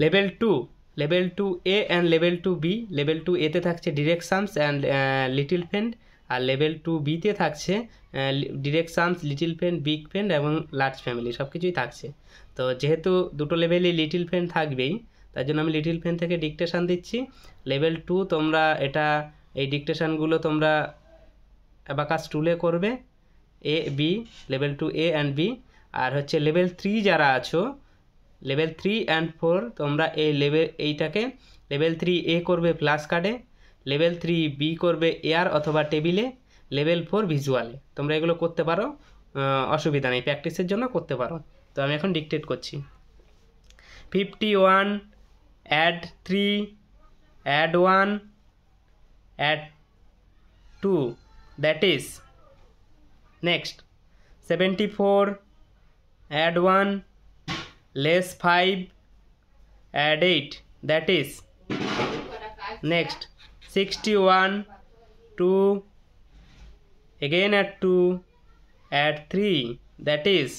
Level 2A and level 2B। Level 2A-তে থাকছে direct sums and little friend, আর level 2B-তে থাকছে direct sums, little friend, big friend এবং লার্জ ফ্যামিলি, সব কিছুই থাকছে। তো যেহেতু দুটো লেভেলই লিটল ফ্রেন্ড থাকবেই, তার জন্য আমি লিটল ফ্রেন্ড থেকে ডিকটেশান দিচ্ছি। লেভেল 2 তোমরা এই ডিকটেশানগুলো তোমরা অ্যাবাকাস টুলে করবে, A B, level 2A and B। আর হচ্ছে লেভেল 3 যারা আছো, লেভেল 3 অ্যান্ড 4 তোমরা এইটাকে লেভেল 3A করবে ফ্ল্যাশ কার্ডে, লেভেল 3B করবে এয়ার অথবা টেবিলে, লেভেল 4 ভিজুয়ালে। তোমরা এগুলো করতে পারো, অসুবিধা নেই, প্র্যাকটিসের জন্য করতে পারো। তো আমি এখন ডিকটেট করছি। 51 add 3 add 1 add 2, that is next 74 add 1 less 5 add 8, that is next 61 2 again add 2 add 3, that is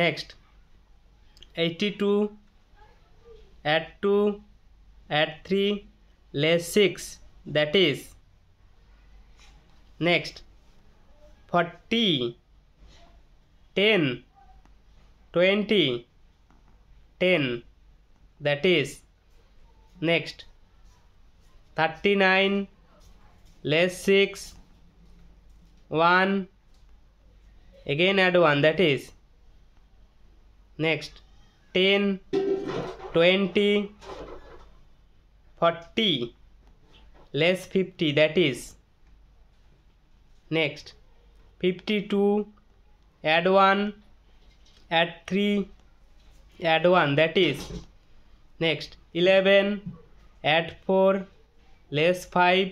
next 82 add 2 add 3 less 6, that is next 40 10 20 10, that is next 39 less 6 1 again add 1, that is next 10 20 40 less 50, that is next 52 add 1 add 3 add 1, that is next 11 add 4 less 5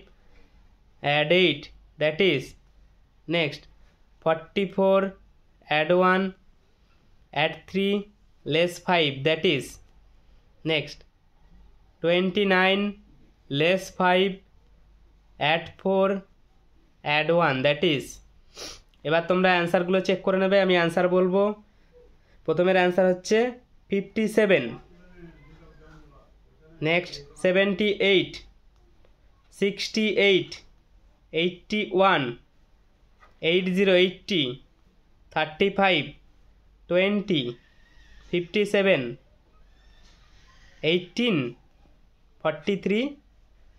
add 8, that is next 44 add 1 add 3 less 5, that is next 29 less 5 add 4 add 1, that is। এবার তোমরা অ্যান্সারগুলো check করে নেবে, আমি answer বলবো। প্রথমের answer হচ্ছে 57, next 78 68 81 80 80 35 20 57 18 43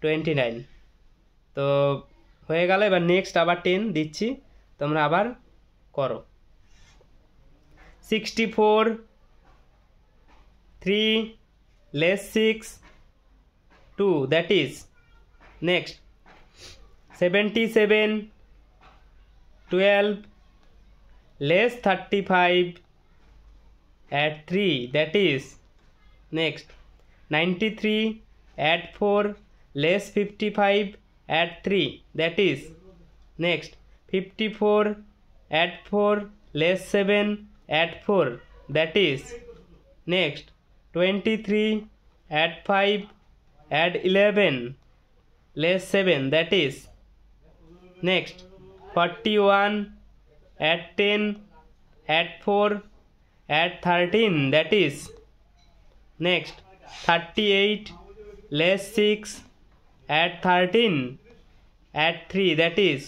29। তো হয়ে গেল। এবার নেক্সট আবার 10 দিচ্ছি, তোমরা আবার করো। 64 3 less 6 2, that is next 77 12 less 35 add 3, that is next 93 add 4 less 55 add 3, that is next 54 add 4 less 7 add 4, that is next 23 add 5 add 11 less 7, that is next 41 add 10 add 4 add 13, that is next 38 less 6 add 13 add 3, that is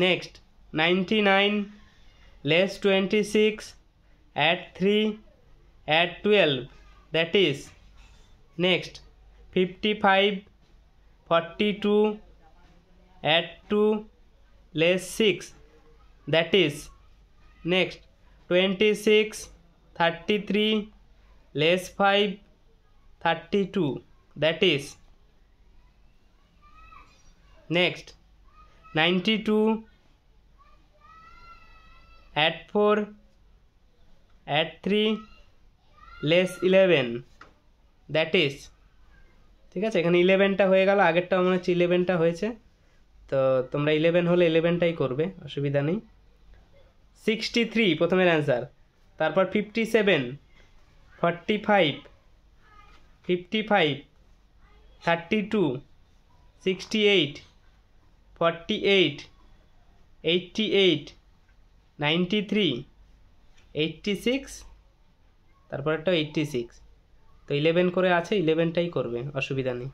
next 99 less 26 add 3 add 12, that is next 55 42 add 2 less 6, that is next 26 33 less 5 32, that is next 92 add 4 add 3 less 11, that is ঠিক আছে। এখানে 11টা হয়ে গেল, আগেরটা মনে হচ্ছে 11টা হয়েছে, তো তোমরা 11 হলে 11টাই করবে, অসুবিধা নেই। 63 প্রথমের অ্যান্সার, তারপর 57 45 55 32 68 48 88 93 86, তারপর একটা 86, তো 11 করে আছে, 11টাই করবে, অসুবিধা নেই।